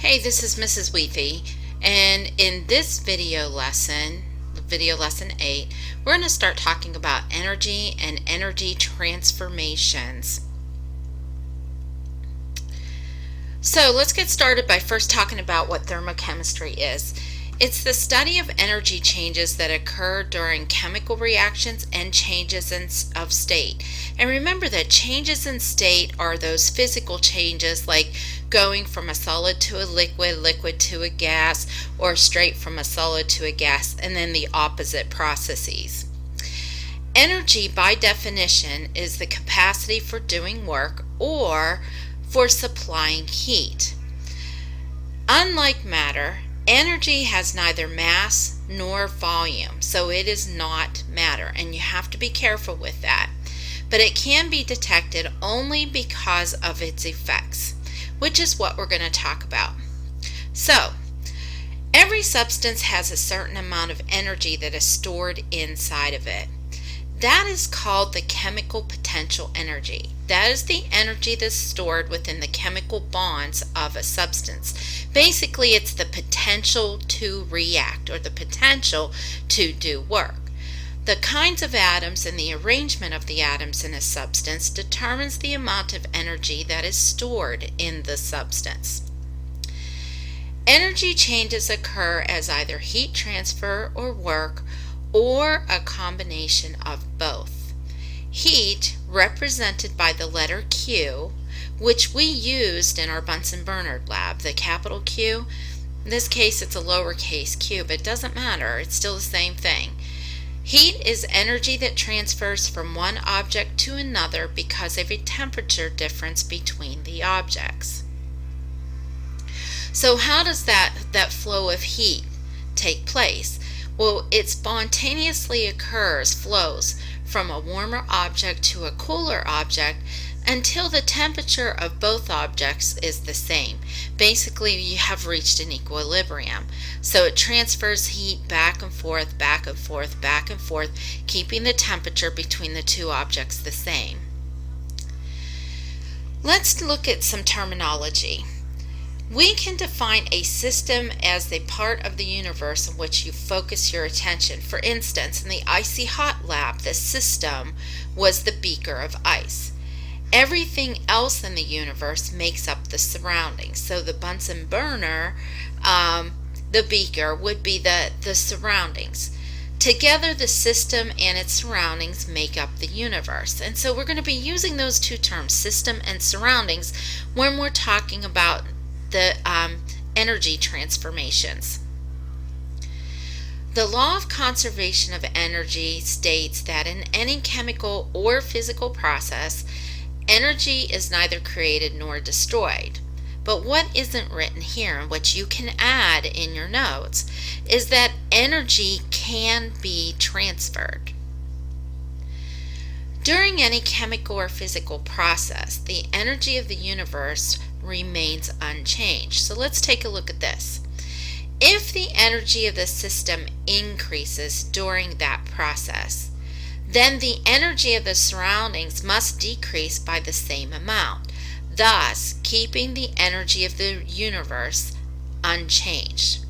Hey, this is Mrs. Wheathy, and in this video lesson 8, we're going to start talking about energy and energy transformations. So let's get started by first talking about what thermochemistry is. It's the study of energy changes that occur during chemical reactions and changes of state. And remember that changes in state are those physical changes like going from a solid to a liquid, liquid to a gas, or straight from a solid to a gas, and then the opposite processes. Energy, by definition, is the capacity for doing work or for supplying heat. Unlike matter, energy has neither mass nor volume, so it is not matter, and you have to be careful with that. But it can be detected only because of its effects, which is what we're going to talk about. So, every substance has a certain amount of energy that is stored inside of it. That is called the chemical potential energy. That is the energy that's stored within the chemical bonds of a substance. Basically, it's the potential to react or the potential to do work. The kinds of atoms and the arrangement of the atoms in a substance determines the amount of energy that is stored in the substance. Energy changes occur as either heat transfer or work, or a combination of both. Heat, represented by the letter Q, which we used in our Bunsen-Burnard lab, the capital Q. In this case, it's a lowercase q, but it doesn't matter. It's still the same thing. Heat is energy that transfers from one object to another because of a temperature difference between the objects. So how does that flow of heat take place? Well, it spontaneously flows from a warmer object to a cooler object until the temperature of both objects is the same. Basically, you have reached an equilibrium. So it transfers heat back and forth, back and forth, back and forth, keeping the temperature between the two objects the same. Let's look at some terminology. We can define a system as the part of the universe in which you focus your attention. For instance, in the Icy Hot lab, the system was the beaker of ice. Everything else in the universe makes up the surroundings. So the Bunsen burner, the beaker, would be the surroundings. Together, the system and its surroundings make up the universe. And so we're going to be using those two terms, system and surroundings, when we're talking about the energy transformations. The law of conservation of energy states that in any chemical or physical process, energy is neither created nor destroyed. But what isn't written here, and what you can add in your notes, is that energy can be transferred. During any chemical or physical process, the energy of the universe remains unchanged. So let's take a look at this. If the energy of the system increases during that process, then the energy of the surroundings must decrease by the same amount, thus keeping the energy of the universe unchanged.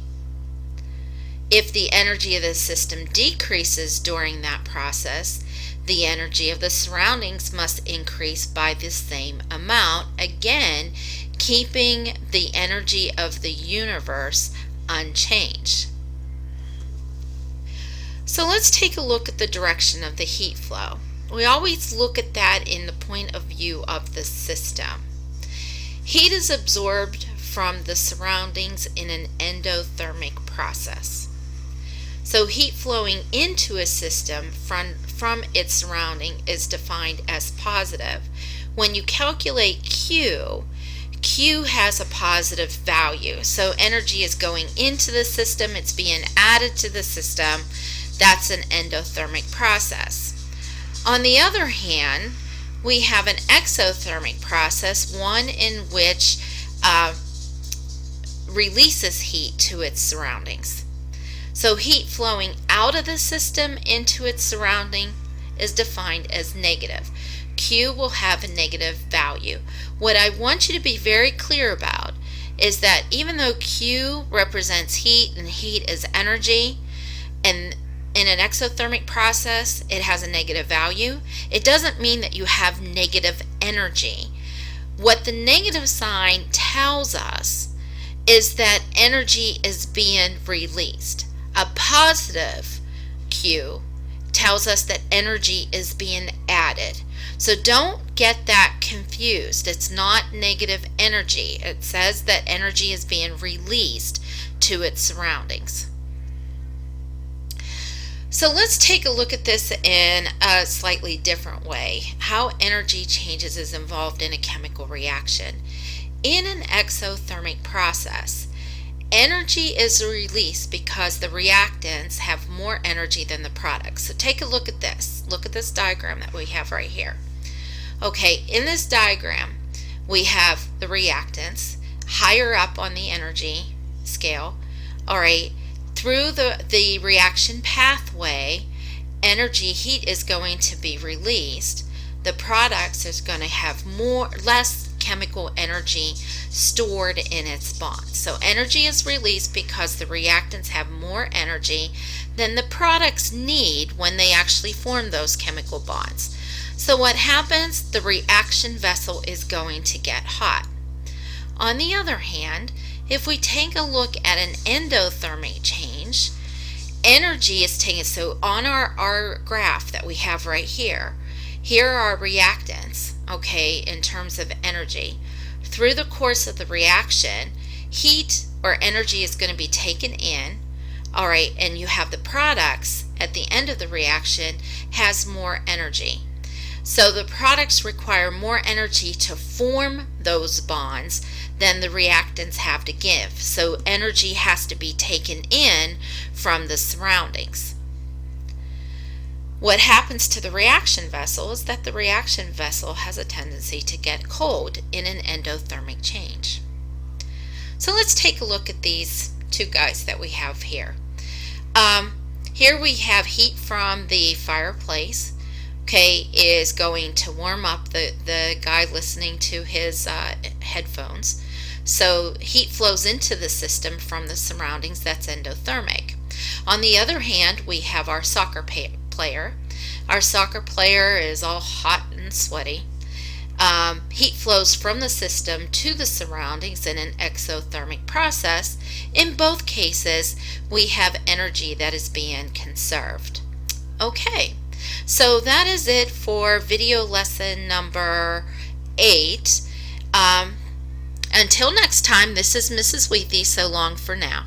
If the energy of the system decreases during that process, the energy of the surroundings must increase by the same amount, again keeping the energy of the universe unchanged. So let's take a look at the direction of the heat flow. We always look at that in the point of view of the system. Heat is absorbed from the surroundings in an endothermic process. So heat flowing into a system from its surrounding is defined as positive. When you calculate Q has a positive value. So energy is going into the system, it's being added to the system. That's an endothermic process. On the other hand, we have an exothermic process, one in which releases heat to its surroundings. So heat flowing out of the system into its surrounding is defined as negative. Q will have a negative value. What I want you to be very clear about is that even though Q represents heat and heat is energy, and in an exothermic process it has a negative value, it doesn't mean that you have negative energy. What the negative sign tells us is that energy is being released. A positive Q tells us that energy is being added. So don't get that confused. It's not negative energy. It says that energy is being released to its surroundings. So let's take a look at this in a slightly different way. How energy changes is involved in a chemical reaction. In an exothermic process, energy is released because the reactants have more energy than the products. So take a look at this. Look at this diagram that we have right here. Okay, in this diagram, we have the reactants higher up on the energy scale. All right, through the reaction pathway, energy, heat is going to be released. The products is going to have less chemical energy stored in its bonds. So energy is released because the reactants have more energy than the products need when they actually form those chemical bonds. So what happens? The reaction vessel is going to get hot. On the other hand, if we take a look at an endothermic change, energy is taken. So on our graph that we have right here, here are reactants, okay, in terms of energy. Through the course of the reaction, heat or energy is going to be taken in, all right, and you have the products at the end of the reaction has more energy. So the products require more energy to form those bonds than the reactants have to give. So energy has to be taken in from the surroundings. What happens to the reaction vessel is that the reaction vessel has a tendency to get cold in an endothermic change. So let's take a look at these two guys that we have here. Here we have heat from the fireplace, okay, is going to warm up the guy listening to his headphones. So heat flows into the system from the surroundings. That's endothermic. On the other hand, we have our soccer player. Our soccer player is all hot and sweaty. Heat flows from the system to the surroundings in an exothermic process. In both cases, we have energy that is being conserved. Okay, so that is it for video lesson number 8. Until next time, this is Mrs. Wheathy. So long for now.